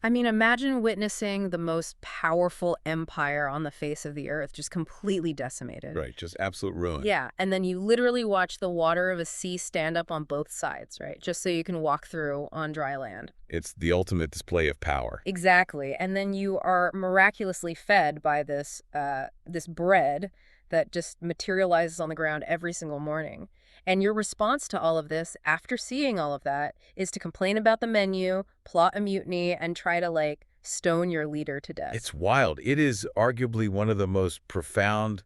I mean, imagine witnessing the most powerful empire on the face of the earth just completely decimated. Right, just absolute ruin. Yeah, and then you literally watch the water of a sea stand up on both sides, right? Just so you can walk through on dry land. It's the ultimate display of power. Exactly. And then you are miraculously fed by this bread that just materializes on the ground every single morning. And your response to all of this, after seeing all of that, is to complain about the menu, plot a mutiny, and try to, like, stone your leader to death. It's wild. It is arguably one of the most profound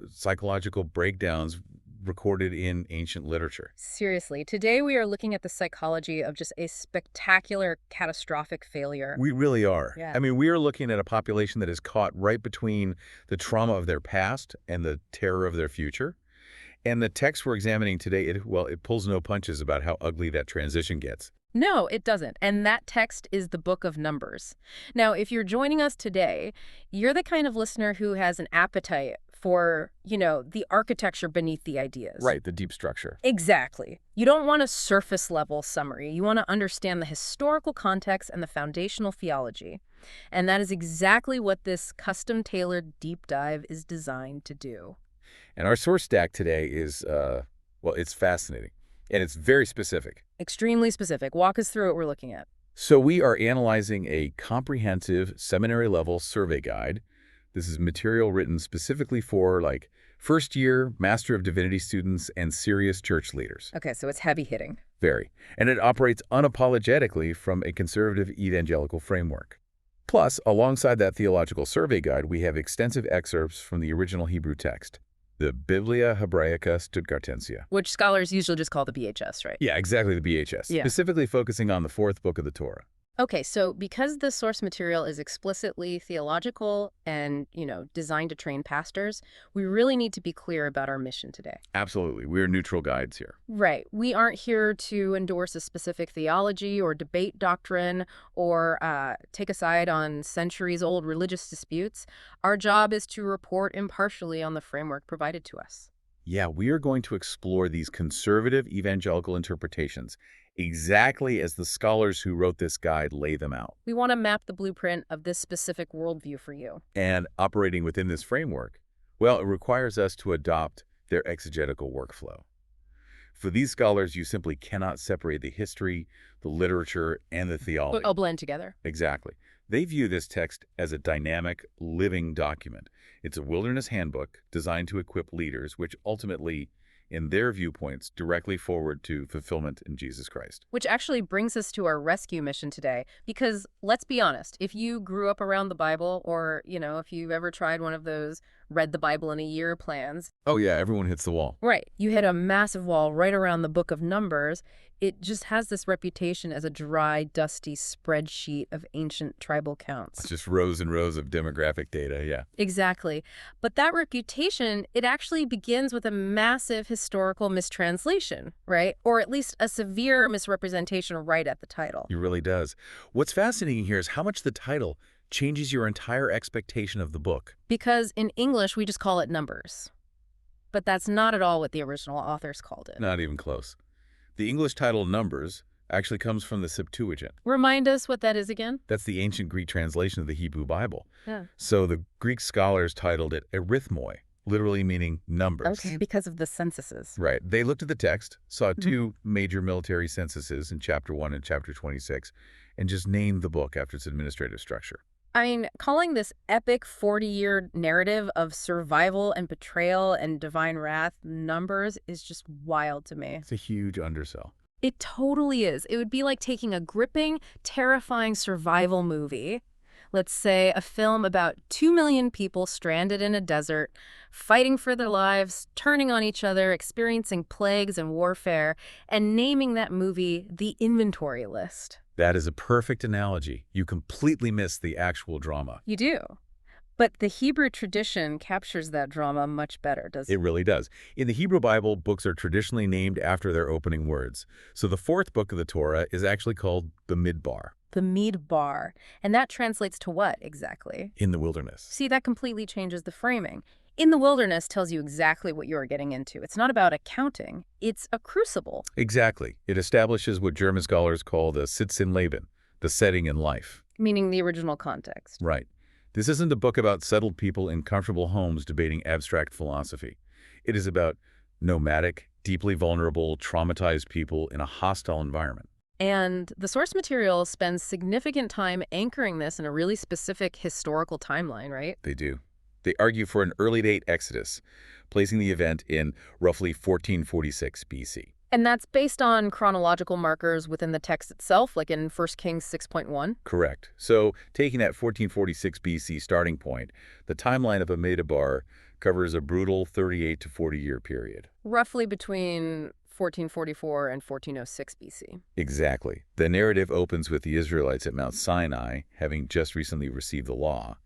psychological breakdowns recorded in ancient literature. Seriously, today we are looking at the psychology of just a spectacular, catastrophic failure. We really are. Yeah. I mean, we are looking at a population that is caught right between the trauma of their past and the terror of their future. And the text we're examining today, it pulls no punches about how ugly that transition gets. No, it doesn't. And that text is the book of Numbers. Now, if you're joining us today, you're the kind of listener who has an appetite for, the architecture beneath the ideas. Right, the deep structure. Exactly. You don't want a surface level summary. You want to understand the historical context and the foundational theology. And that is exactly what this custom-tailored deep dive is designed to do. And our source stack today is, it's fascinating. And it's very specific. Extremely specific. Walk us through what we're looking at. So we are analyzing a comprehensive seminary-level survey guide. This is material written specifically for, like, first-year Master of Divinity students and serious church leaders. Okay, so it's heavy hitting. Very. And it operates unapologetically from a conservative evangelical framework. Plus, alongside that theological survey guide, we have extensive excerpts from the original Hebrew text, the Biblia Hebraica Stuttgartensia. Which scholars usually just call the BHS, right? Yeah, exactly, the BHS. Yeah. Specifically focusing on the fourth book of the Torah. Okay, so because the source material is explicitly theological and, designed to train pastors, we really need to be clear about our mission today. Absolutely. We're neutral guides here. Right. We aren't here to endorse a specific theology or debate doctrine or take a side on centuries-old religious disputes. Our job is to report impartially on the framework provided to us. Yeah, we are going to explore these conservative evangelical interpretations exactly as the scholars who wrote this guide lay them out. We want to map the blueprint of this specific worldview for you. And operating within this framework, it requires us to adopt their exegetical workflow. For these scholars, you simply cannot separate the history, the literature, and the theology. All blend together. Exactly. They view this text as a dynamic, living document. It's a wilderness handbook designed to equip leaders, which ultimately, in their viewpoints, directly forward to fulfillment in Jesus Christ. Which actually brings us to our rescue mission today. Because let's be honest, if you grew up around the Bible or, if you've ever tried one of those read the Bible in a year plans. Oh yeah, everyone hits the wall. Right. You hit a massive wall right around the book of Numbers. It just has this reputation as a dry, dusty spreadsheet of ancient tribal counts. It's just rows and rows of demographic data, yeah. Exactly. But that reputation, it actually begins with a massive historical mistranslation, right? Or at least a severe misrepresentation right at the title. It really does. What's fascinating here is how much the title changes your entire expectation of the book. Because in English, we just call it Numbers. But that's not at all what the original authors called it. Not even close. The English title Numbers actually comes from the Septuagint. Remind us what that is again? That's the ancient Greek translation of the Hebrew Bible. Yeah. So the Greek scholars titled it arithmoi, literally meaning numbers. Okay, because of the censuses. Right. They looked at the text, saw two major military censuses in chapter 1 and chapter 26, and just named the book after its administrative structure. I mean, calling this epic 40-year narrative of survival and betrayal and divine wrath Numbers is just wild to me. It's a huge undersell. It totally is. It would be like taking a gripping, terrifying survival movie, let's say a film about 2 million people stranded in a desert, fighting for their lives, turning on each other, experiencing plagues and warfare, and naming that movie The Inventory List. That is a perfect analogy. You completely miss the actual drama. You do. But the Hebrew tradition captures that drama much better, doesn't it? It really does. In the Hebrew Bible, books are traditionally named after their opening words. So the fourth book of the Torah is actually called the Midbar. The Midbar. And that translates to what exactly? In the wilderness. See, that completely changes the framing. In the wilderness tells you exactly what you're getting into. It's not about accounting. It's a crucible. Exactly. It establishes what German scholars call the Sitz in Leben, the setting in life. Meaning the original context. Right. This isn't a book about settled people in comfortable homes debating abstract philosophy. It is about nomadic, deeply vulnerable, traumatized people in a hostile environment. And the source material spends significant time anchoring this in a really specific historical timeline, right? They do. They argue for an early date exodus, placing the event in roughly 1446 BC. And that's based on chronological markers within the text itself, like in 1 Kings 6.1? Correct. So, taking that 1446 BC starting point, the timeline of Amitabar covers a brutal 38 to 40-year period. Roughly between 1444 and 1406 BC. Exactly. The narrative opens with the Israelites at Mount Sinai, having just recently received the law.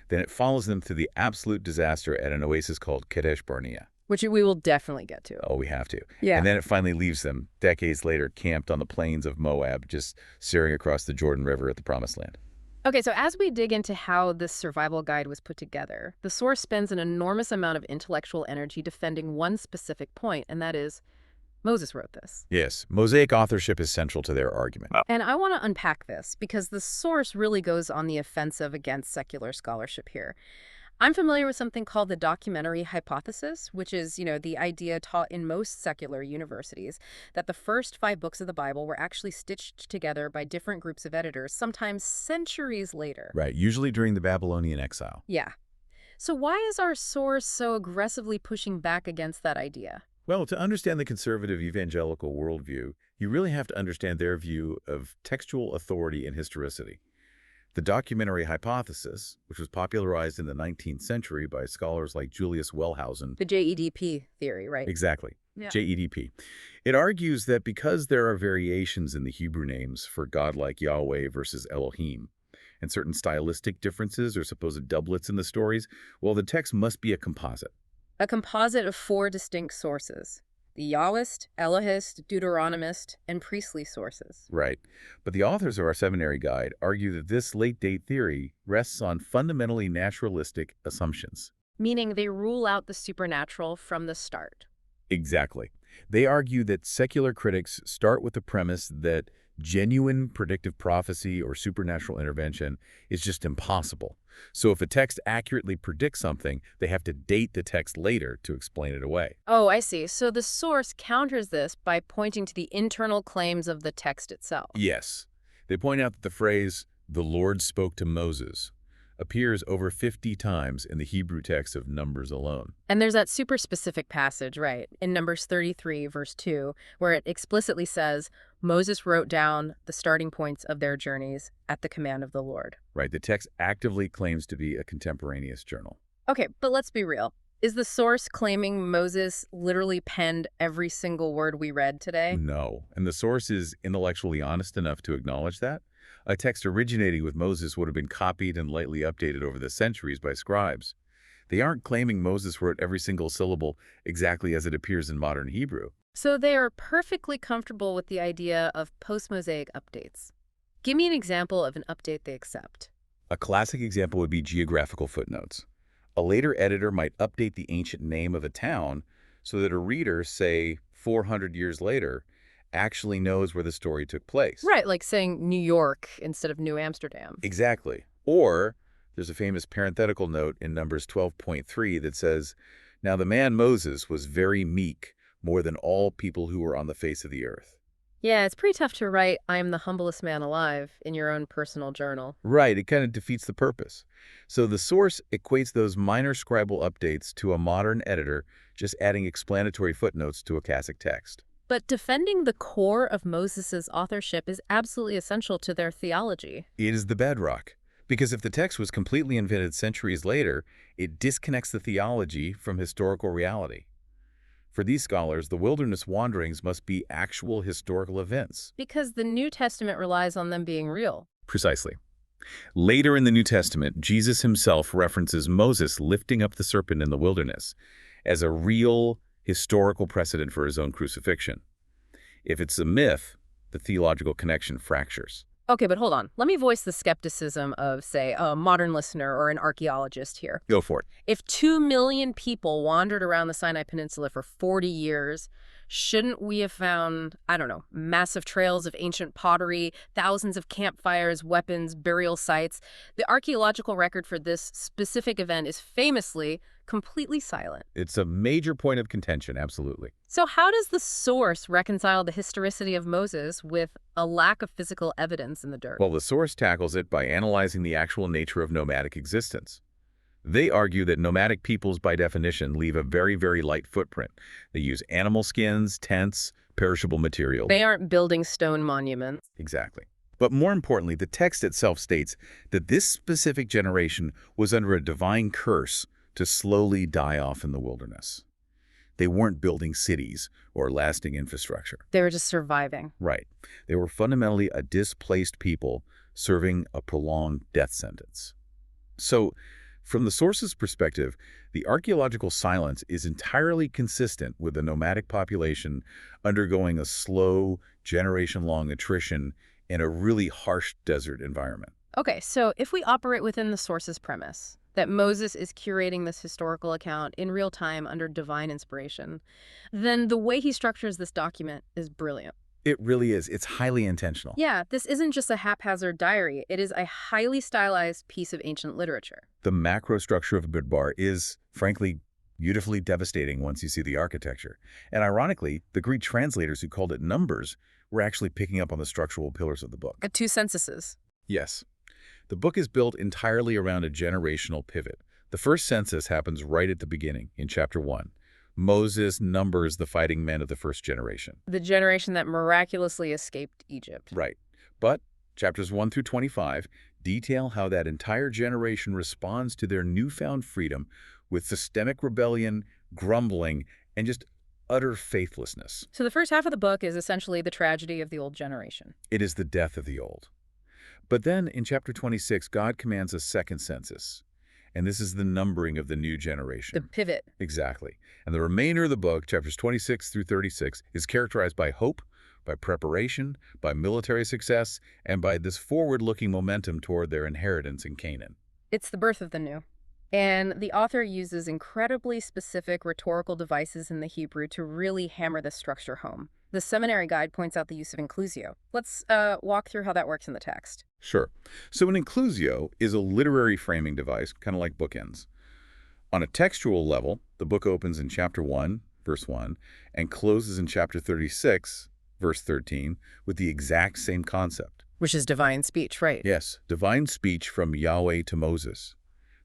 Then it follows them through the absolute disaster at an oasis called Kadesh Barnea. Which we will definitely get to. Oh, we have to. Yeah. And then it finally leaves them, decades later, camped on the plains of Moab, just staring across the Jordan River at the Promised Land. Okay, so as we dig into how this survival guide was put together, the source spends an enormous amount of intellectual energy defending one specific point, and that is, Moses wrote this. Yes, Mosaic authorship is central to their argument. And I want to unpack this because the source really goes on the offensive against secular scholarship here. I'm familiar with something called the documentary hypothesis, which is, the idea taught in most secular universities that the first 5 books of the Bible were actually stitched together by different groups of editors, sometimes centuries later. Right, usually during the Babylonian exile. Yeah. So why is our source so aggressively pushing back against that idea? Well, to understand the conservative evangelical worldview, you really have to understand their view of textual authority and historicity. The documentary hypothesis, which was popularized in the 19th century by scholars like Julius Wellhausen. The JEDP theory, right? Exactly. Yeah. JEDP. It argues that because there are variations in the Hebrew names for God like Yahweh versus Elohim, and certain stylistic differences or supposed doublets in the stories, well, the text must be a composite. A composite of 4 distinct sources. The Yahwist, Elohist, Deuteronomist, and priestly sources. Right. But the authors of our seminary guide argue that this late-date theory rests on fundamentally naturalistic assumptions. Meaning they rule out the supernatural from the start. Exactly. They argue that secular critics start with the premise that genuine predictive prophecy or supernatural intervention is just impossible. So if a text accurately predicts something, they have to date the text later to explain it away. Oh, I see. So the source counters this by pointing to the internal claims of the text itself. Yes. They point out that the phrase, "the Lord spoke to Moses," appears over 50 times in the Hebrew text of Numbers alone. And there's that super specific passage, right, in Numbers 33, verse 2, where it explicitly says, Moses wrote down the starting points of their journeys at the command of the Lord. Right, the text actively claims to be a contemporaneous journal. Okay, but let's be real. Is the source claiming Moses literally penned every single word we read today? No, and the source is intellectually honest enough to acknowledge that. A text originating with Moses would have been copied and lightly updated over the centuries by scribes. They aren't claiming Moses wrote every single syllable exactly as it appears in modern Hebrew. So they are perfectly comfortable with the idea of post-Mosaic updates. Give me an example of an update they accept. A classic example would be geographical footnotes. A later editor might update the ancient name of a town so that a reader, say 400 years later, actually knows where the story took place. Right, like saying New York instead of New Amsterdam. Exactly. Or there's a famous parenthetical note in Numbers 12.3 that says, "Now the man Moses was very meek, more than all people who were on the face of the earth." Yeah, it's pretty tough to write, "I am the humblest man alive" in your own personal journal. Right, it kind of defeats the purpose. So the source equates those minor scribal updates to a modern editor just adding explanatory footnotes to a classic text. But defending the core of Moses' authorship is absolutely essential to their theology. It is the bedrock. Because if the text was completely invented centuries later, it disconnects the theology from historical reality. For these scholars, the wilderness wanderings must be actual historical events. Because the New Testament relies on them being real. Precisely. Later in the New Testament, Jesus himself references Moses lifting up the serpent in the wilderness as a real historical precedent for his own crucifixion. If it's a myth, the theological connection fractures. Okay, but hold on. Let me voice the skepticism of, say, a modern listener or an archaeologist here. Go for it. If 2 million people wandered around the Sinai Peninsula for 40 years, Shouldn't we have found, I don't know, massive trails of ancient pottery, thousands of campfires, weapons, burial sites? The archaeological record for this specific event is famously completely silent. It's a major point of contention, absolutely. So how does the source reconcile the historicity of Moses with a lack of physical evidence in the dirt? Well, the source tackles it by analyzing the actual nature of nomadic existence. They argue that nomadic peoples, by definition, leave a very, very light footprint. They use animal skins, tents, perishable material. They aren't building stone monuments. Exactly. But more importantly, the text itself states that this specific generation was under a divine curse to slowly die off in the wilderness. They weren't building cities or lasting infrastructure. They were just surviving. Right. They were fundamentally a displaced people serving a prolonged death sentence. So, from the source's perspective, the archaeological silence is entirely consistent with the nomadic population undergoing a slow, generation-long attrition in a really harsh desert environment. Okay, so if we operate within the source's premise, that Moses is curating this historical account in real time under divine inspiration, then the way he structures this document is brilliant. It really is. It's highly intentional. Yeah, this isn't just a haphazard diary. It is a highly stylized piece of ancient literature. The macro structure of a Bidbar is, frankly, beautifully devastating once you see the architecture. And ironically, the Greek translators who called it numbers were actually picking up on the structural pillars of the book. 2 censuses. Yes. The book is built entirely around a generational pivot. The first census happens right at the beginning, in chapter 1. Moses numbers the fighting men of the first generation. The generation that miraculously escaped Egypt. Right. But chapters 1 through 25 detail how that entire generation responds to their newfound freedom with systemic rebellion, grumbling, and just utter faithlessness. So the first half of the book is essentially the tragedy of the old generation. It is the death of the old. But then in chapter 26, God commands a second census. And this is the numbering of the new generation. The pivot. Exactly. And the remainder of the book, chapters 26 through 36, is characterized by hope, by preparation, by military success, and by this forward-looking momentum toward their inheritance in Canaan. It's the birth of the new. And the author uses incredibly specific rhetorical devices in the Hebrew to really hammer this structure home. The seminary guide points out the use of inclusio. Let's walk through how that works in the text. Sure. So an inclusio is a literary framing device, kind of like bookends. On a textual level, the book opens in chapter 1, verse 1, and closes in chapter 36, verse 13, with the exact same concept. Which is divine speech, right? Yes, divine speech from Yahweh to Moses.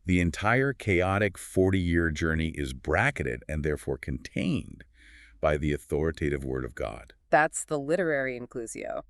The entire chaotic 40-year journey is bracketed and therefore contained by the authoritative word of God. That's the literary inclusio.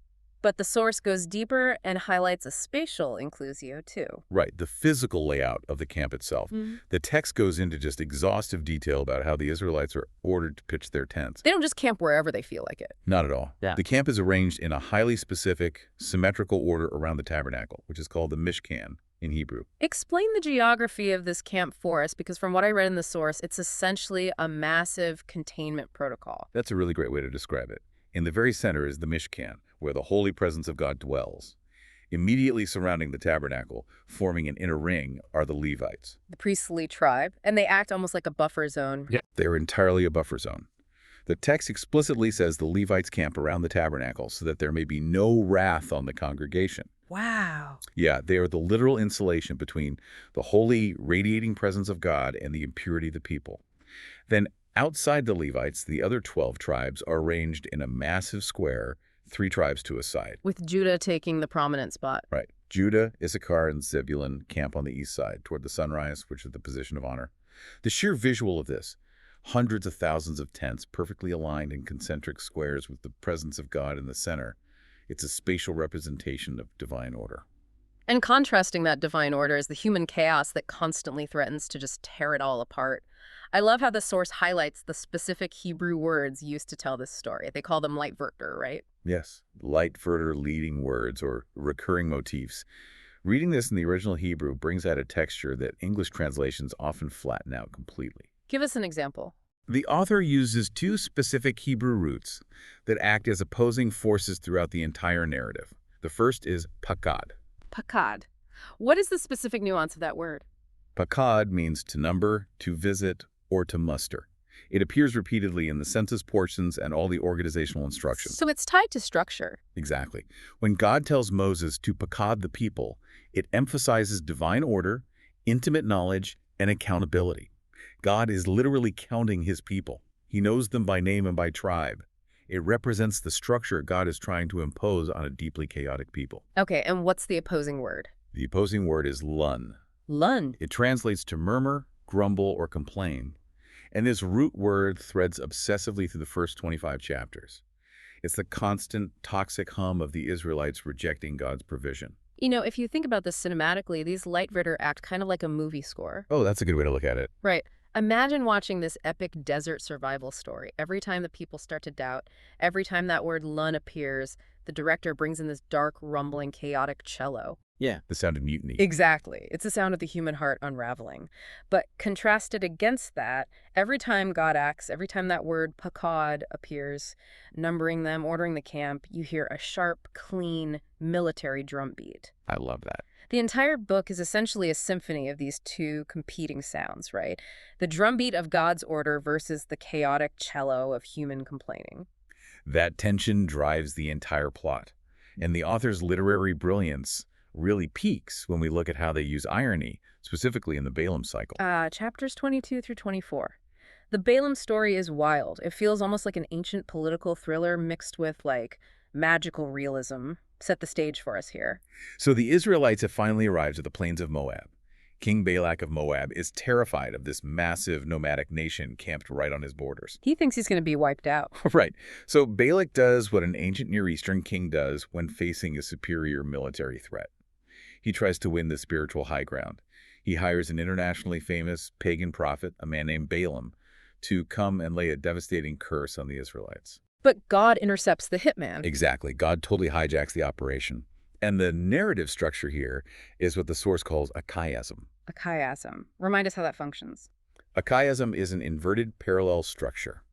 But the source goes deeper and highlights a spatial inclusio, too. Right, the physical layout of the camp itself. The text goes into just exhaustive detail about how the Israelites are ordered to pitch their tents. They don't just camp wherever they feel like it. Not at all. Yeah. The camp is arranged in a highly specific, symmetrical order around the tabernacle, which is called the Mishkan in Hebrew. Explain the geography of this camp for us, because from what I read in the source, it's essentially a massive containment protocol. That's a really great way to describe it. In the very center is the Mishkan, where the holy presence of God dwells. Immediately surrounding the tabernacle, forming an inner ring, are the Levites. The priestly tribe, and they act almost like a buffer zone. Yeah. They are entirely a buffer zone. The text explicitly says the Levites camp around the tabernacle so that there may be no wrath on the congregation. Wow. Yeah, they are the literal insulation between the holy, radiating presence of God and the impurity of the people. Then outside the Levites, the other 12 tribes are arranged in a massive square, 3 tribes to a side. With Judah taking the prominent spot. Right. Judah, Issachar, and Zebulun camp on the east side, toward the sunrise, which is the position of honor. The sheer visual of this, hundreds of thousands of tents perfectly aligned in concentric squares with the presence of God in the center, it's a spatial representation of divine order. And contrasting that divine order is the human chaos that constantly threatens to just tear it all apart. I love how the source highlights the specific Hebrew words used to tell this story. They call them Leitwörter, right? Yes, Leitwörter, leading words or recurring motifs. Reading this in the original Hebrew brings out a texture that English translations often flatten out completely. Give us an example. The author uses 2 specific Hebrew roots that act as opposing forces throughout the entire narrative. The first is pakad. Pakad. What is the specific nuance of that word? Pakad means to number, to visit, or to muster. It appears repeatedly in the census portions and all the organizational instructions. So it's tied to structure. Exactly. When God tells Moses to pakad the people, it emphasizes divine order, intimate knowledge, and accountability. God is literally counting his people. He knows them by name and by tribe. It represents the structure God is trying to impose on a deeply chaotic people. Okay, and what's the opposing word? The opposing word is lun. Lun. It translates to murmur, grumble, or complain. And this root word threads obsessively through the first 25 chapters. It's the constant, toxic hum of the Israelites rejecting God's provision. You know, if you think about this cinematically, these Lightritter act kind of like a movie score. Oh, that's a good way to look at it. Right. Imagine watching this epic desert survival story. Every time the people start to doubt, every time that word lun appears, the director brings in this dark, rumbling, chaotic cello. Yeah. The sound of mutiny. Exactly. It's the sound of the human heart unraveling. But contrasted against that, every time God acts, every time that word pakad appears, numbering them, ordering the camp, you hear a sharp, clean, military drum beat. I love that. The entire book is essentially a symphony of these two competing sounds, right? The drumbeat of God's order versus the chaotic cello of human complaining. That tension drives the entire plot. And the author's literary brilliance really peaks when we look at how they use irony, specifically in the Balaam cycle. Chapters 22 through 24. The Balaam story is wild. It feels almost like an ancient political thriller mixed with, like, magical realism. Set the stage for us here. So the Israelites have finally arrived at the plains of Moab. King Balak of Moab is terrified of this massive nomadic nation camped right on his borders. He thinks he's going to be wiped out. Right. So Balak does what an ancient Near Eastern king does when facing a superior military threat. He tries to win the spiritual high ground. He hires an internationally famous pagan prophet, a man named Balaam, to come and lay a devastating curse on the Israelites. But God intercepts the hitman. Exactly. God totally hijacks the operation. And the narrative structure here is what the source calls a chiasm. A chiasm. Remind us how that functions. A chiasm is an inverted parallel structure.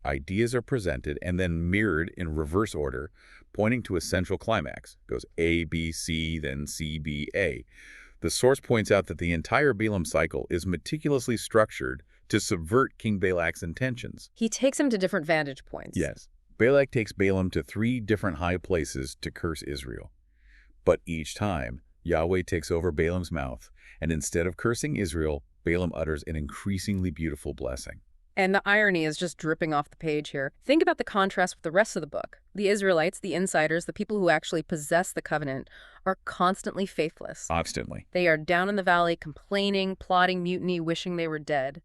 Ideas are presented and then mirrored in reverse order, pointing to a central climax. It goes A, B, C, then C, B, A. The source points out that the entire Balaam cycle is meticulously structured to subvert King Balak's intentions. He takes him to different vantage points. Yes. Balak takes Balaam to 3 different high places to curse Israel. But each time, Yahweh takes over Balaam's mouth, and instead of cursing Israel, Balaam utters an increasingly beautiful blessing. And the irony is just dripping off the page here. Think about the contrast with the rest of the book. The Israelites, the insiders, the people who actually possess the covenant, are constantly faithless. Constantly. They are down in the valley, complaining, plotting mutiny, wishing they were dead.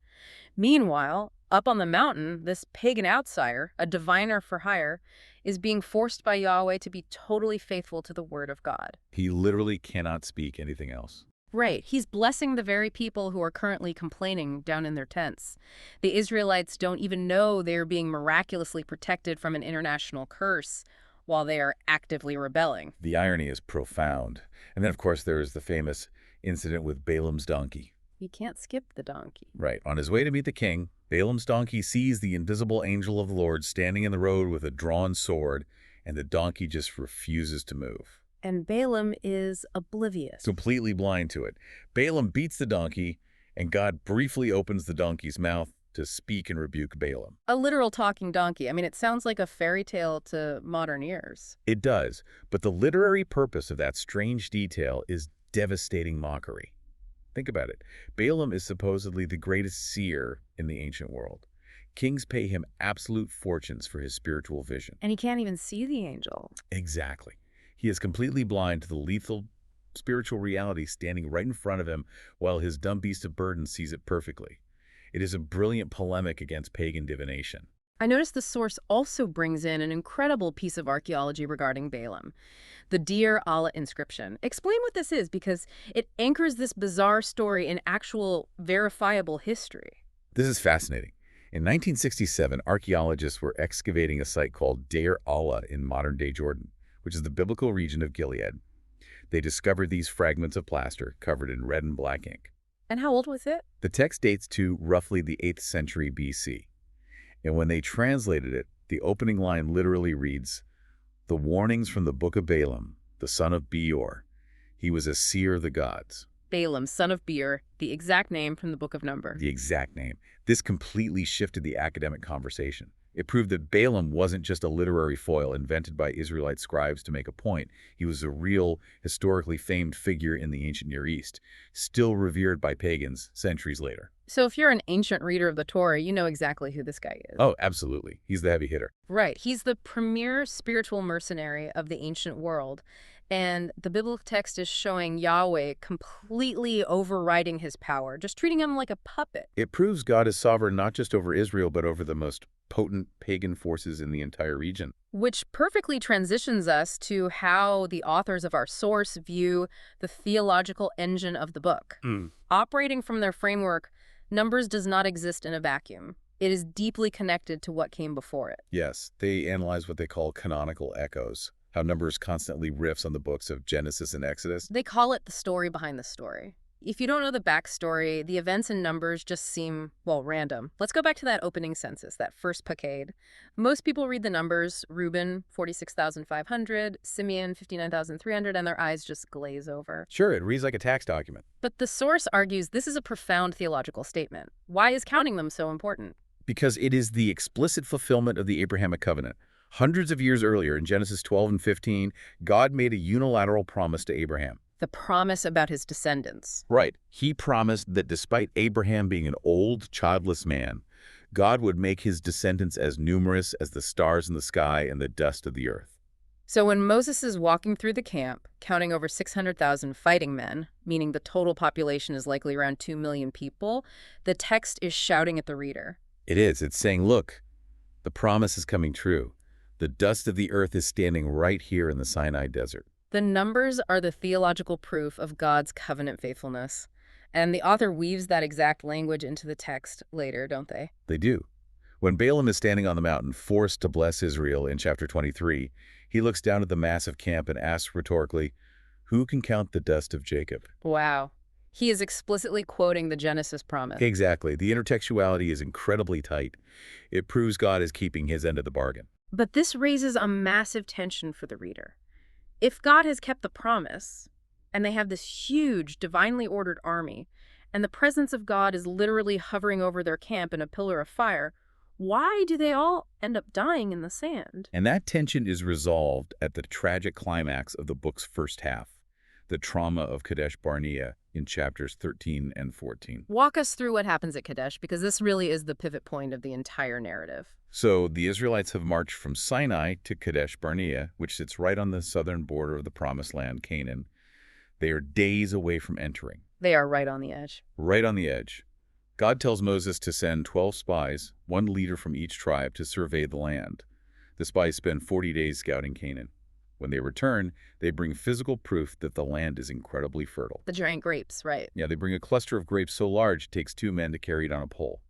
Meanwhile, up on the mountain, this pagan outsider, a diviner for hire, is being forced by Yahweh to be totally faithful to the word of God. He literally cannot speak anything else. Right. He's blessing the very people who are currently complaining down in their tents. The Israelites don't even know they are being miraculously protected from an international curse while they are actively rebelling. The irony is profound. And then, of course, there is the famous incident with Balaam's donkey. You can't skip the donkey. Right. On his way to meet the king, Balaam's donkey sees the invisible angel of the Lord standing in the road with a drawn sword, and the donkey just refuses to move. And Balaam is oblivious. Completely blind to it. Balaam beats the donkey, and God briefly opens the donkey's mouth to speak and rebuke Balaam. A literal talking donkey. I mean, it sounds like a fairy tale to modern ears. It does, but the literary purpose of that strange detail is devastating mockery. Think about it. Balaam is supposedly the greatest seer in the ancient world. Kings pay him absolute fortunes for his spiritual vision. And he can't even see the angel. Exactly. He is completely blind to the lethal spiritual reality standing right in front of him, while his dumb beast of burden sees it perfectly. It is a brilliant polemic against pagan divination. I noticed the source also brings in an incredible piece of archaeology regarding Balaam. The Deir Allah inscription. Explain what this is, because it anchors this bizarre story in actual verifiable history. This is fascinating. In 1967, archaeologists were excavating a site called Deir Allah in modern-day Jordan, which is the biblical region of Gilead. They discovered these fragments of plaster covered in red and black ink. And how old was it? The text dates to roughly the 8th century BC. And when they translated it, the opening line literally reads, "The warnings from the book of Balaam, the son of Beor. He was a seer of the gods." Balaam, son of Beer, the exact name from the Book of Numbers. The exact name. This completely shifted the academic conversation. It proved that Balaam wasn't just a literary foil invented by Israelite scribes to make a point. He was a real, historically famed figure in the ancient Near East, still revered by pagans centuries later. So if you're an ancient reader of the Torah, you know exactly who this guy is. Oh, absolutely. He's the heavy hitter. Right. He's the premier spiritual mercenary of the ancient world. And the biblical text is showing Yahweh completely overriding his power, just treating him like a puppet. It proves God is sovereign not just over Israel, but over the most potent pagan forces in the entire region. Which perfectly transitions us to how the authors of our source view the theological engine of the book. Operating from their framework, Numbers does not exist in a vacuum. It is deeply connected to what came before it. Yes, they analyze what they call canonical echoes, how Numbers constantly riffs on the books of Genesis and Exodus. They call it the story behind the story. If you don't know the backstory, the events in Numbers just seem, well, random. Let's go back to that opening census, that first Pakade. Most people read the numbers: Reuben, 46,500, Simeon, 59,300, and their eyes just glaze over. Sure, it reads like a tax document. But the source argues this is a profound theological statement. Why is counting them so important? Because it is the explicit fulfillment of the Abrahamic covenant. Hundreds of years earlier, in Genesis 12 and 15, God made a unilateral promise to Abraham. The promise about his descendants. Right. He promised that despite Abraham being an old, childless man, God would make his descendants as numerous as the stars in the sky and the dust of the earth. So when Moses is walking through the camp, counting over 600,000 fighting men, meaning the total population is likely around 2 million people, the text is shouting at the reader. It is. It's saying, look, the promise is coming true. The dust of the earth is standing right here in the Sinai desert. The numbers are the theological proof of God's covenant faithfulness. And the author weaves that exact language into the text later, don't they? They do. When Balaam is standing on the mountain, forced to bless Israel in chapter 23, he looks down at the massive camp and asks rhetorically, who can count the dust of Jacob? Wow. He is explicitly quoting the Genesis promise. Exactly. The intertextuality is incredibly tight. It proves God is keeping his end of the bargain. But this raises a massive tension for the reader. If God has kept the promise, and they have this huge, divinely ordered army, and the presence of God is literally hovering over their camp in a pillar of fire, why do they all end up dying in the sand? And that tension is resolved at the tragic climax of the book's first half, the trauma of Kadesh Barnea in chapters 13 and 14. Walk us through what happens at Kadesh, because this really is the pivot point of the entire narrative. So the Israelites have marched from Sinai to Kadesh Barnea, which sits right on the southern border of the Promised Land, Canaan. They are days away from entering. They are right on the edge. Right on the edge. God tells Moses to send 12 spies, one leader from each tribe, to survey the land. The spies spend 40 days scouting Canaan. When they return, they bring physical proof that the land is incredibly fertile. The giant grapes, right. Yeah, they bring a cluster of grapes so large it takes 2 men to carry it on a pole.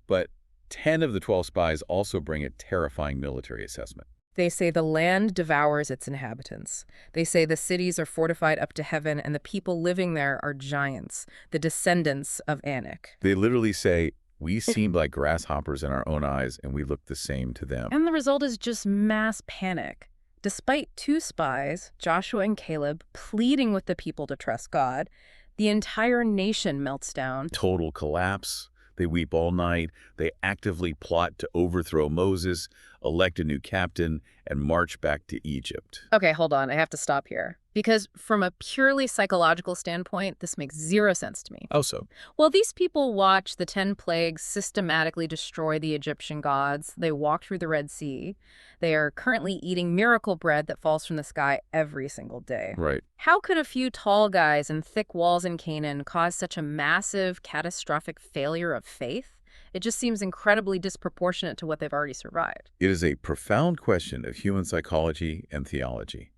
But 10 of the 12 spies also bring a terrifying military assessment. They say the land devours its inhabitants. They say the cities are fortified up to heaven and the people living there are giants, the descendants of Anak. They literally say, we seem like grasshoppers in our own eyes and we look the same to them. And the result is just mass panic. Despite 2 spies, Joshua and Caleb, pleading with the people to trust God, the entire nation melts down. Total collapse. They weep all night. They actively plot to overthrow Moses, elect a new captain, and march back to Egypt. Okay, hold on. I have to stop here. Because from a purely psychological standpoint, this makes 0 sense to me. How so? Well, these people watch the 10 plagues systematically destroy the Egyptian gods. They walk through the Red Sea. They are currently eating miracle bread that falls from the sky every single day. Right. How could a few tall guys and thick walls in Canaan cause such a massive, catastrophic failure of faith? It just seems incredibly disproportionate to what they've already survived. It is a profound question of human psychology and theology.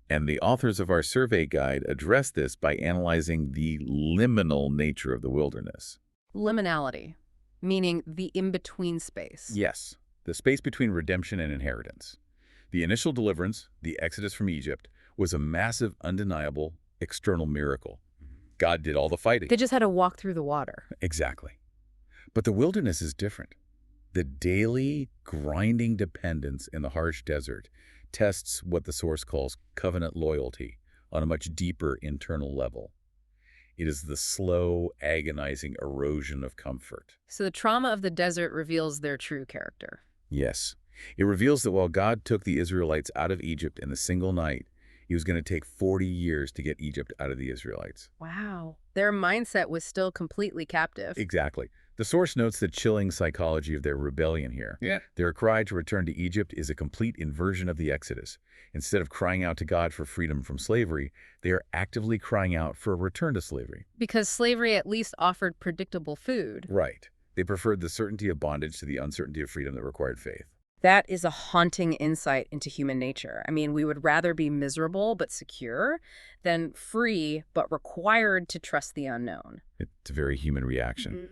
And the authors of our survey guide address this by analyzing the liminal nature of the wilderness. Liminality, meaning the in-between space. Yes, the space between redemption and inheritance. The initial deliverance, the exodus from Egypt, was a massive, undeniable, external miracle. God did all the fighting. They just had to walk through the water. Exactly. But the wilderness is different. The daily, grinding dependence in the harsh desert tests what the source calls covenant loyalty on a much deeper internal level. It is the slow, agonizing erosion of comfort. So the trauma of the desert reveals their true character. Yes, it reveals that while God took the Israelites out of Egypt in a single night, he was going to take 40 years to get Egypt out of the Israelites. Wow. Their mindset was still completely captive. Exactly. The source notes the chilling psychology of their rebellion here. Yeah. Their cry to return to Egypt is a complete inversion of the Exodus. Instead of crying out to God for freedom from slavery, they are actively crying out for a return to slavery. Because slavery at least offered predictable food. Right. They preferred the certainty of bondage to the uncertainty of freedom that required faith. That is a haunting insight into human nature. I mean, we would rather be miserable but secure than free but required to trust the unknown. It's a very human reaction. Mm-hmm.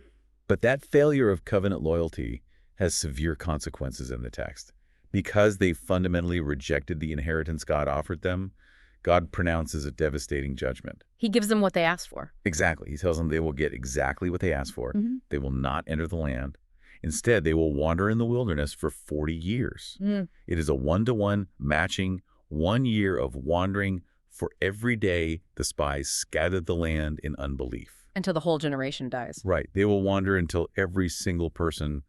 But that failure of covenant loyalty has severe consequences in the text. Because they fundamentally rejected the inheritance God offered them, God pronounces a devastating judgment. He gives them what they asked for. Exactly. He tells them they will get exactly what they asked for. Mm-hmm. They will not enter the land. Instead, they will wander in the wilderness for 40 years. It is a one-to-one matching 1 year of wandering for every day the spies scattered the land in unbelief. Until the whole generation dies. Right. They will wander until every single person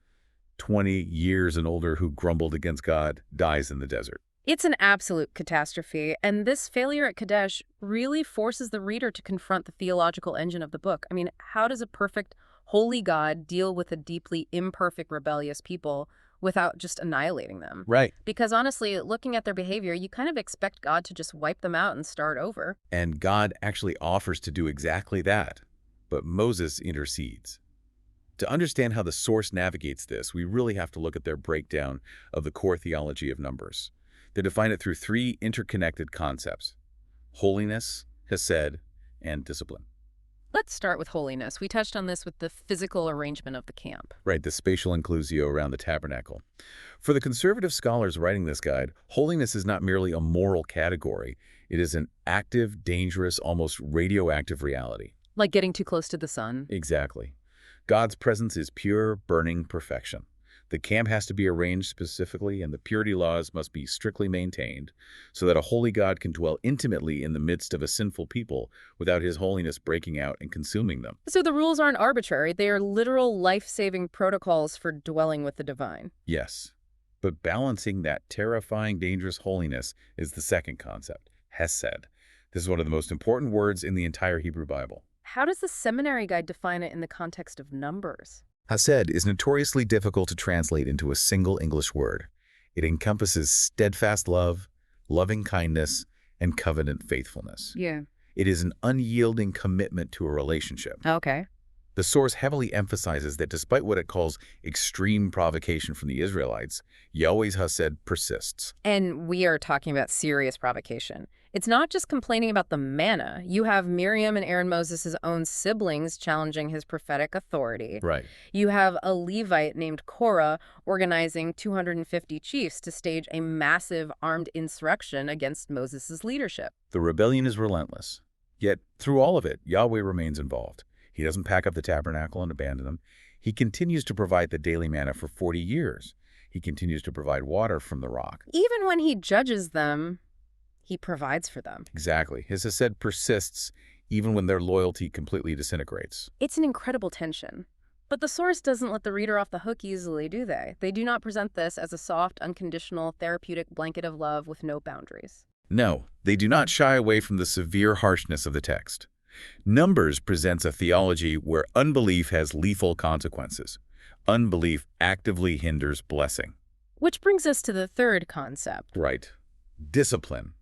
20 years and older who grumbled against God dies in the desert. It's an absolute catastrophe, and this failure at Kadesh really forces the reader to confront the theological engine of the book. I mean, how does a perfect, holy God deal with a deeply imperfect, rebellious people without just annihilating them? Right. Because honestly, looking at their behavior, you kind of expect God to just wipe them out and start over. And God actually offers to do exactly that. But Moses intercedes. To understand how the source navigates this, we really have to look at their breakdown of the core theology of Numbers. They define it through three interconnected concepts: holiness, hesed, and discipline. Let's start with holiness. We touched on this with the physical arrangement of the camp. Right, the spatial inclusio around the tabernacle. For the conservative scholars writing this guide, holiness is not merely a moral category. It is an active, dangerous, almost radioactive reality. Like getting too close to the sun. Exactly. God's presence is pure, burning perfection. The camp has to be arranged specifically, and the purity laws must be strictly maintained so that a holy God can dwell intimately in the midst of a sinful people without his holiness breaking out and consuming them. So the rules aren't arbitrary. They are literal life-saving protocols for dwelling with the divine. Yes, but balancing that terrifying, dangerous holiness is the second concept, hesed. This is one of the most important words in the entire Hebrew Bible. How does the seminary guide define it in the context of Numbers? Hesed is notoriously difficult to translate into a single English word. It encompasses steadfast love, loving kindness, and covenant faithfulness. Yeah. It is an unyielding commitment to a relationship. Okay. The source heavily emphasizes that despite what it calls extreme provocation from the Israelites, Yahweh's Hesed persists. And we are talking about serious provocation. It's not just complaining about the manna. You have Miriam and Aaron Moses' own siblings challenging his prophetic authority. Right. You have a Levite named Korah organizing 250 chiefs to stage a massive armed insurrection against Moses' leadership. The rebellion is relentless. Yet, through all of it, Yahweh remains involved. He doesn't pack up the tabernacle and abandon them. He continues to provide the daily manna for 40 years. He continues to provide water from the rock. Even when he judges them, he provides for them. Exactly. His Hesed persists even when their loyalty completely disintegrates. It's an incredible tension. But the source doesn't let the reader off the hook easily, do they? They do not present this as a soft, unconditional, therapeutic blanket of love with no boundaries. No, they do not shy away from the severe harshness of the text. Numbers presents a theology where unbelief has lethal consequences. Unbelief actively hinders blessing. Which brings us to the third concept. Right. Discipline.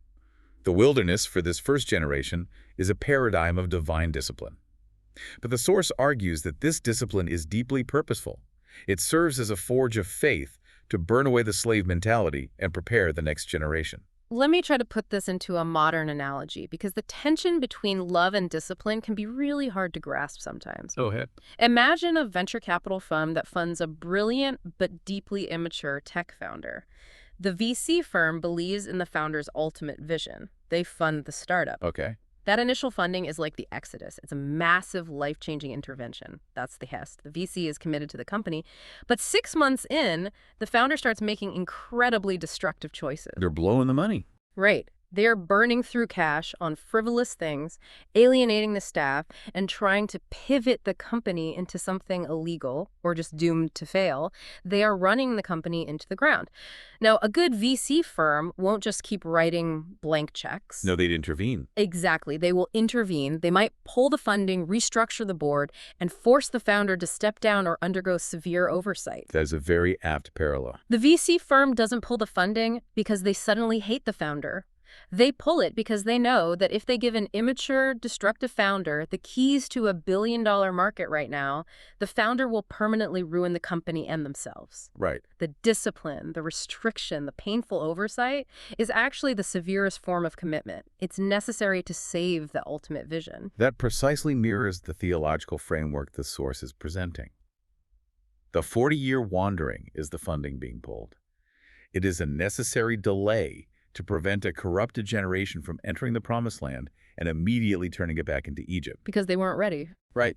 The wilderness for this first generation is a paradigm of divine discipline. But the source argues that this discipline is deeply purposeful. It serves as a forge of faith to burn away the slave mentality and prepare the next generation. Let me try to put this into a modern analogy, because the tension between love and discipline can be really hard to grasp sometimes. Go ahead. Imagine a venture capital fund that funds a brilliant but deeply immature tech founder. The VC firm believes in the founder's ultimate vision. They fund the startup. Okay. That initial funding is like the Exodus. It's a massive, life-changing intervention. That's the HEST. The VC is committed to the company. But 6 months in, the founder starts making incredibly destructive choices. They're blowing the money. Right. They're burning through cash on frivolous things, alienating the staff, and trying to pivot the company into something illegal or just doomed to fail. They are running the company into the ground. Now, a good VC firm won't just keep writing blank checks. No, they'd intervene. Exactly. They will intervene. They might pull the funding, restructure the board, and force the founder to step down or undergo severe oversight. That is a very apt parallel. The VC firm doesn't pull the funding because they suddenly hate the founder. They pull it because they know that if they give an immature, destructive founder the keys to a billion-dollar market right now, the founder will permanently ruin the company and themselves. Right. The discipline, the restriction, the painful oversight is actually the severest form of commitment. It's necessary to save the ultimate vision. That precisely mirrors the theological framework the source is presenting. The 40-year wandering is the funding being pulled. It is a necessary delay to prevent a corrupted generation from entering the Promised Land and immediately turning it back into Egypt. Because they weren't ready. Right.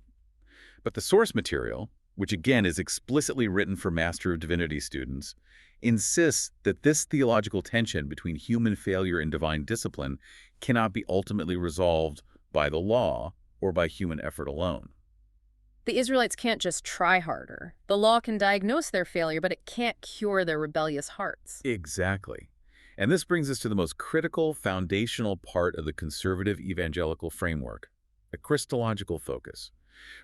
But the source material, which again is explicitly written for Master of Divinity students, insists that this theological tension between human failure and divine discipline cannot be ultimately resolved by the law or by human effort alone. The Israelites can't just try harder. The law can diagnose their failure, but it can't cure their rebellious hearts. Exactly. And this brings us to the most critical, foundational part of the conservative evangelical framework, a Christological focus.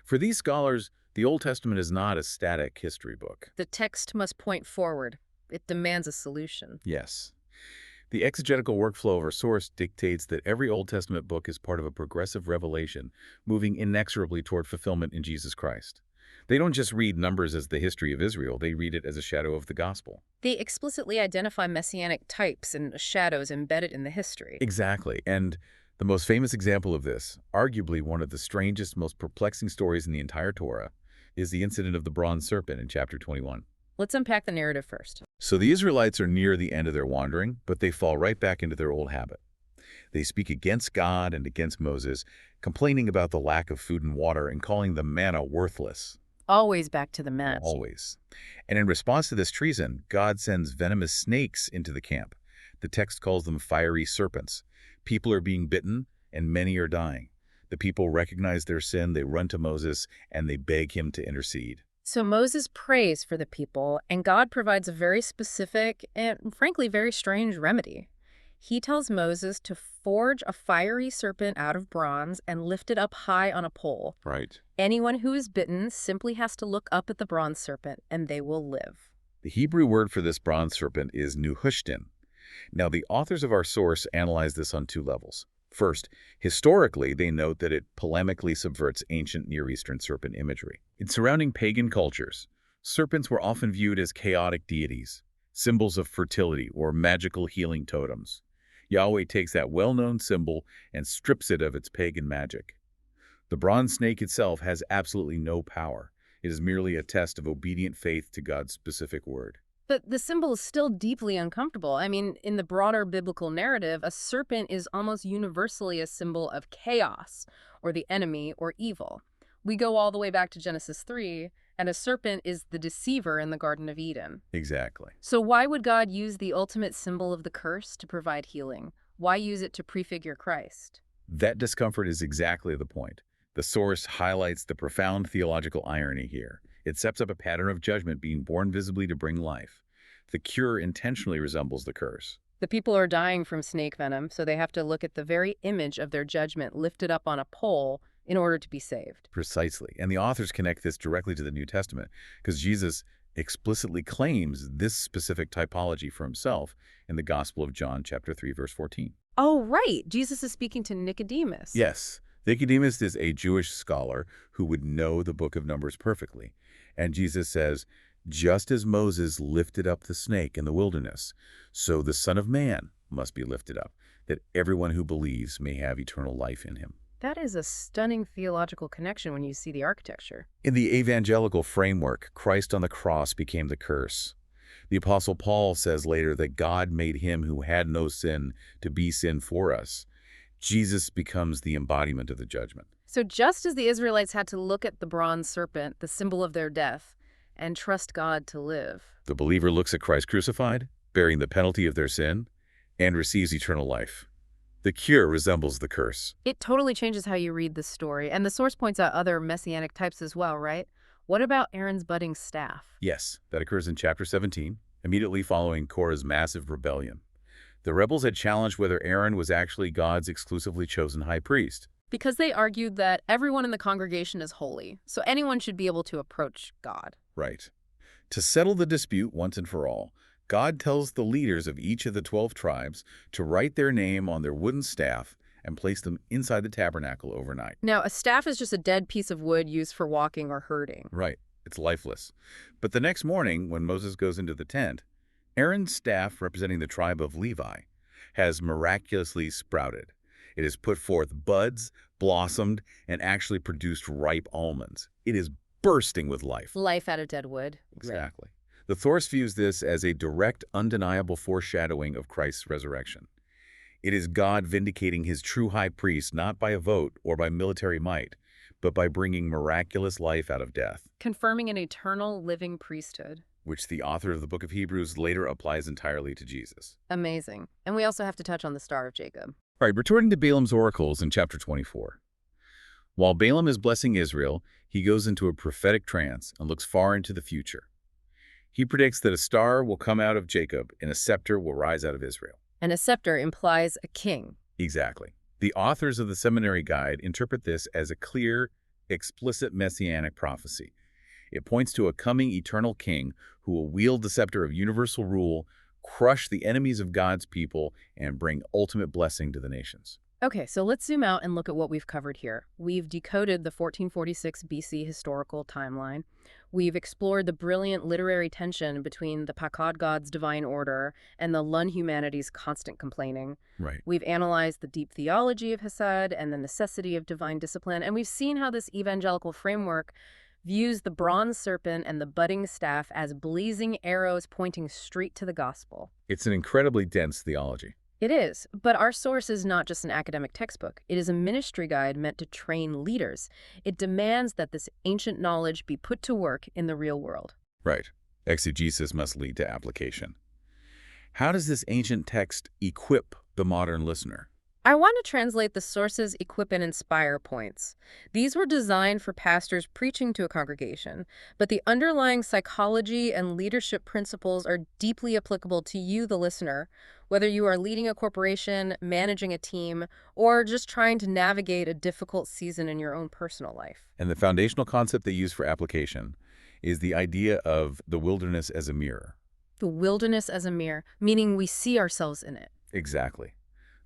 For these scholars, the Old Testament is not a static history book. The text must point forward. It demands a solution. Yes. The exegetical workflow of our source dictates that every Old Testament book is part of a progressive revelation, moving inexorably toward fulfillment in Jesus Christ. They don't just read Numbers as the history of Israel, they read it as a shadow of the gospel. They explicitly identify messianic types and shadows embedded in the history. Exactly. And the most famous example of this, arguably one of the strangest, most perplexing stories in the entire Torah, is the incident of the bronze serpent in chapter 21. Let's unpack the narrative first. So the Israelites are near the end of their wandering, but they fall right back into their old habit. They speak against God and against Moses, complaining about the lack of food and water and calling the manna worthless. Always back to the match. Always. And in response to this treason, God sends venomous snakes into the camp. The text calls them fiery serpents. People are being bitten, and many are dying. The people recognize their sin, they run to Moses, and they beg him to intercede. So Moses prays for the people, and God provides a very specific and, frankly, very strange remedy. He tells Moses to forge a fiery serpent out of bronze and lift it up high on a pole. Right. Anyone who is bitten simply has to look up at the bronze serpent, and they will live. The Hebrew word for this bronze serpent is Nehushtan. Now, the authors of our source analyze this on two levels. First, historically, they note that it polemically subverts ancient Near Eastern serpent imagery. In surrounding pagan cultures, serpents were often viewed as chaotic deities, symbols of fertility or magical healing totems. Yahweh takes that well-known symbol and strips it of its pagan magic. The bronze snake itself has absolutely no power. It is merely a test of obedient faith to God's specific word. But the symbol is still deeply uncomfortable. I mean, in the broader biblical narrative, a serpent is almost universally a symbol of chaos, or the enemy, or evil. We go all the way back to Genesis 3, and a serpent is the deceiver in the Garden of Eden. Exactly. So why would God use the ultimate symbol of the curse to provide healing? Why use it to prefigure Christ? That discomfort is exactly the point. The source highlights the profound theological irony here. It sets up a pattern of judgment being born visibly to bring life. The cure intentionally resembles the curse. The people are dying from snake venom, so they have to look at the very image of their judgment lifted up on a pole in order to be saved. Precisely. And the authors connect this directly to the New Testament because Jesus explicitly claims this specific typology for himself in the Gospel of John, chapter 3, verse 14. Oh, right. Jesus is speaking to Nicodemus. Yes. Nicodemus is a Jewish scholar who would know the book of Numbers perfectly. And Jesus says, just as Moses lifted up the snake in the wilderness, so the Son of Man must be lifted up, that everyone who believes may have eternal life in him. That is a stunning theological connection when you see the architecture. In the evangelical framework, Christ on the cross became the curse. The Apostle Paul says later that God made him who had no sin to be sin for us. Jesus becomes the embodiment of the judgment. So just as the Israelites had to look at the bronze serpent, the symbol of their death, and trust God to live, the believer looks at Christ crucified, bearing the penalty of their sin, and receives eternal life. The cure resembles the curse. It totally changes how you read this story, and the source points out other messianic types as well, right? What about Aaron's budding staff? Yes, that occurs in chapter 17, immediately following Korah's massive rebellion. The rebels had challenged whether Aaron was actually God's exclusively chosen high priest. Because they argued that everyone in the congregation is holy, so anyone should be able to approach God. Right. To settle the dispute once and for all, God tells the leaders of each of the 12 tribes to write their name on their wooden staff and place them inside the tabernacle overnight. Now, a staff is just a dead piece of wood used for walking or herding. Right. It's lifeless. But the next morning, when Moses goes into the tent, Aaron's staff, representing the tribe of Levi, has miraculously sprouted. It has put forth buds, blossomed, and actually produced ripe almonds. It is bursting with life. Life out of dead wood. Exactly. The Thorse views this as a direct, undeniable foreshadowing of Christ's resurrection. It is God vindicating his true high priest not by a vote or by military might, but by bringing miraculous life out of death. Confirming an eternal living priesthood. Which the author of the book of Hebrews later applies entirely to Jesus. Amazing. And we also have to touch on the Star of Jacob. All right, returning to Balaam's oracles in chapter 24. While Balaam is blessing Israel, he goes into a prophetic trance and looks far into the future. He predicts that a star will come out of Jacob and a scepter will rise out of Israel. And a scepter implies a king. Exactly. The authors of the Seminary Guide interpret this as a clear, explicit messianic prophecy. It points to a coming eternal king who will wield the scepter of universal rule, crush the enemies of God's people, and bring ultimate blessing to the nations. Okay, so let's zoom out and look at what we've covered here. We've decoded the 1446 BC historical timeline. We've explored the brilliant literary tension between the Pakad God's divine order and the Lun humanity's constant complaining. Right. We've analyzed the deep theology of Hesed and the necessity of divine discipline, and we've seen how this evangelical framework views the bronze serpent and the budding staff as blazing arrows pointing straight to the gospel. It's an incredibly dense theology. It is, but our source is not just an academic textbook. It is a ministry guide meant to train leaders. It demands that this ancient knowledge be put to work in the real world. Right. Exegesis must lead to application. How does this ancient text equip the modern listener? I want to translate the source's equip and inspire points. These were designed for pastors preaching to a congregation, but the underlying psychology and leadership principles are deeply applicable to you, the listener, whether you are leading a corporation, managing a team, or just trying to navigate a difficult season in your own personal life. And the foundational concept they use for application is the idea of the wilderness as a mirror. The wilderness as a mirror, meaning we see ourselves in it. Exactly.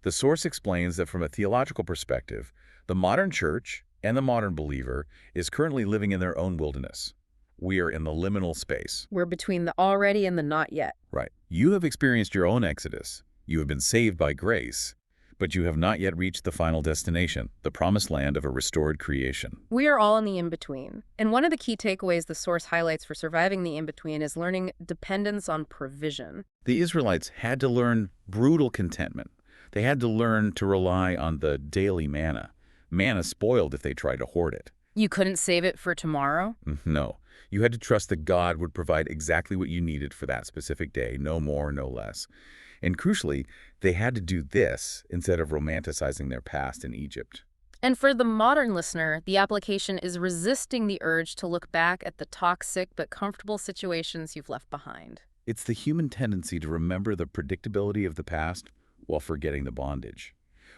The source explains that from a theological perspective, the modern church and the modern believer is currently living in their own wilderness. We are in the liminal space. We're between the already and the not yet. Right. You have experienced your own exodus. You have been saved by grace, but you have not yet reached the final destination, the promised land of a restored creation. We are all in the in-between. And one of the key takeaways the source highlights for surviving the in-between is learning dependence on provision. The Israelites had to learn brutal contentment. They had to learn to rely on the daily manna. Manna spoiled if they tried to hoard it. You couldn't save it for tomorrow? No. You had to trust that God would provide exactly what you needed for that specific day, no more, no less. And crucially, they had to do this instead of romanticizing their past in Egypt. And for the modern listener, the application is resisting the urge to look back at the toxic but comfortable situations you've left behind. It's the human tendency to remember the predictability of the past while forgetting the bondage.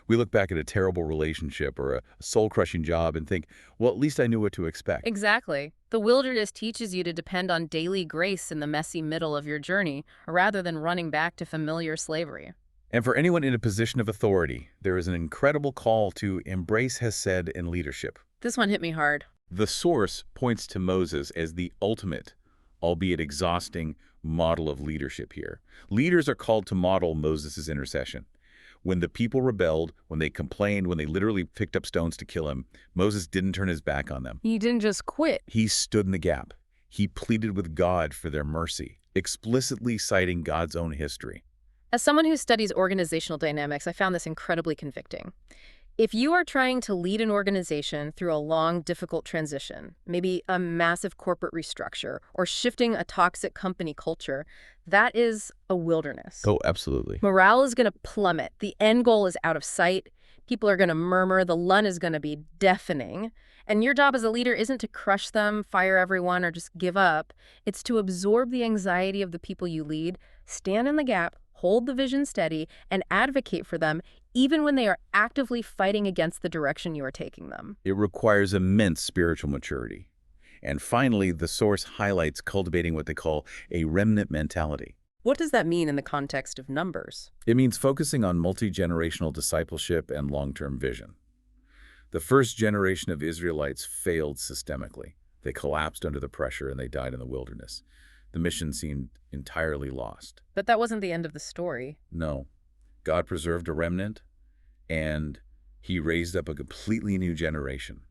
We look back at a terrible relationship or a soul-crushing job and think, well, at least I knew what to expect. Exactly. The wilderness teaches you to depend on daily grace in the messy middle of your journey, rather than running back to familiar slavery. And for anyone in a position of authority, there is an incredible call to embrace Hesed in leadership. This one hit me hard. The source points to Moses as the ultimate, albeit exhausting, model of leadership here. Leaders are called to model Moses' intercession. When the people rebelled, when they complained, when they literally picked up stones to kill him, Moses didn't turn his back on them. He didn't just quit. He stood in the gap. He pleaded with God for their mercy, explicitly citing God's own history. As someone who studies organizational dynamics, I found this incredibly convicting. If you are trying to lead an organization through a long, difficult transition, maybe a massive corporate restructure or shifting a toxic company culture, that is a wilderness. Oh, absolutely. Morale is going to plummet. The end goal is out of sight. People are going to murmur. The lun is going to be deafening. And your job as a leader isn't to crush them, fire everyone, or just give up. It's to absorb the anxiety of the people you lead, stand in the gap, hold the vision steady, and advocate for them, even when they are actively fighting against the direction you are taking them. It requires immense spiritual maturity. And finally, the source highlights cultivating what they call a remnant mentality. What does that mean in the context of Numbers? It means focusing on multi-generational discipleship and long-term vision. The first generation of Israelites failed systemically. They collapsed under the pressure and they died in the wilderness. The mission seemed entirely lost. But that wasn't the end of the story. No. God preserved a remnant, and he raised up a completely new generation.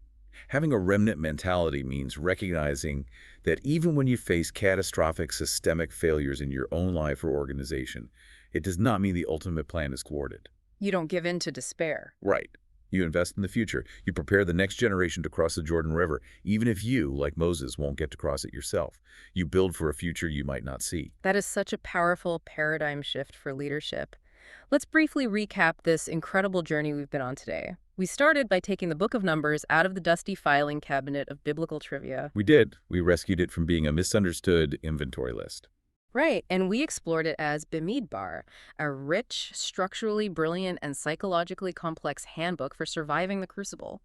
Having a remnant mentality means recognizing that even when you face catastrophic systemic failures in your own life or organization, it does not mean the ultimate plan is thwarted. You don't give in to despair. Right. You invest in the future. You prepare the next generation to cross the Jordan River, even if you, like Moses, won't get to cross it yourself. You build for a future you might not see. That is such a powerful paradigm shift for leadership. Let's briefly recap this incredible journey we've been on today. We started by taking the Book of Numbers out of the dusty filing cabinet of biblical trivia. We did. We rescued it from being a misunderstood inventory list. Right, and we explored it as Bamidbar, a rich, structurally brilliant, and psychologically complex handbook for surviving the crucible.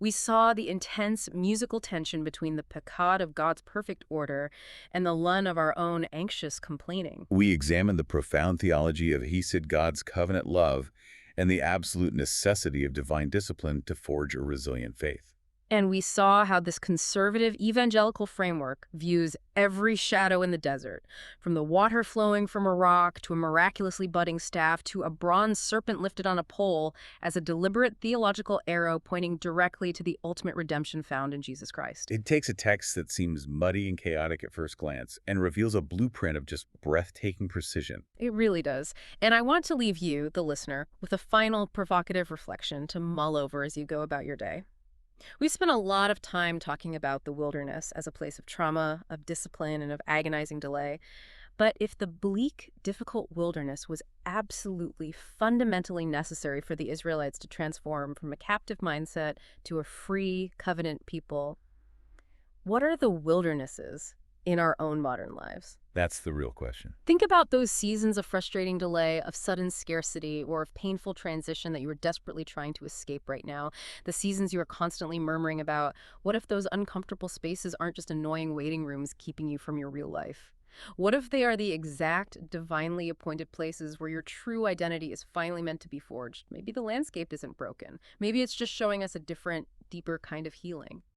We saw the intense musical tension between the pakad of God's perfect order and the lun of our own anxious complaining. We examined the profound theology of Hesed, God's covenant love, and the absolute necessity of divine discipline to forge a resilient faith. And we saw how this conservative evangelical framework views every shadow in the desert, from the water flowing from a rock to a miraculously budding staff to a bronze serpent lifted on a pole, as a deliberate theological arrow pointing directly to the ultimate redemption found in Jesus Christ. It takes a text that seems muddy and chaotic at first glance and reveals a blueprint of just breathtaking precision. It really does. And I want to leave you, the listener, with a final provocative reflection to mull over as you go about your day. We've spent a lot of time talking about the wilderness as a place of trauma, of discipline, and of agonizing delay. But if the bleak, difficult wilderness was absolutely fundamentally necessary for the Israelites to transform from a captive mindset to a free, covenant people, what are the wildernesses in our own modern lives? That's the real question. Think about those seasons of frustrating delay, of sudden scarcity, or of painful transition that you are desperately trying to escape right now. The seasons you are constantly murmuring about. What if those uncomfortable spaces aren't just annoying waiting rooms keeping you from your real life? What if they are the exact divinely appointed places where your true identity is finally meant to be forged? Maybe the landscape isn't broken. Maybe it's just showing us a different, deeper kind of healing.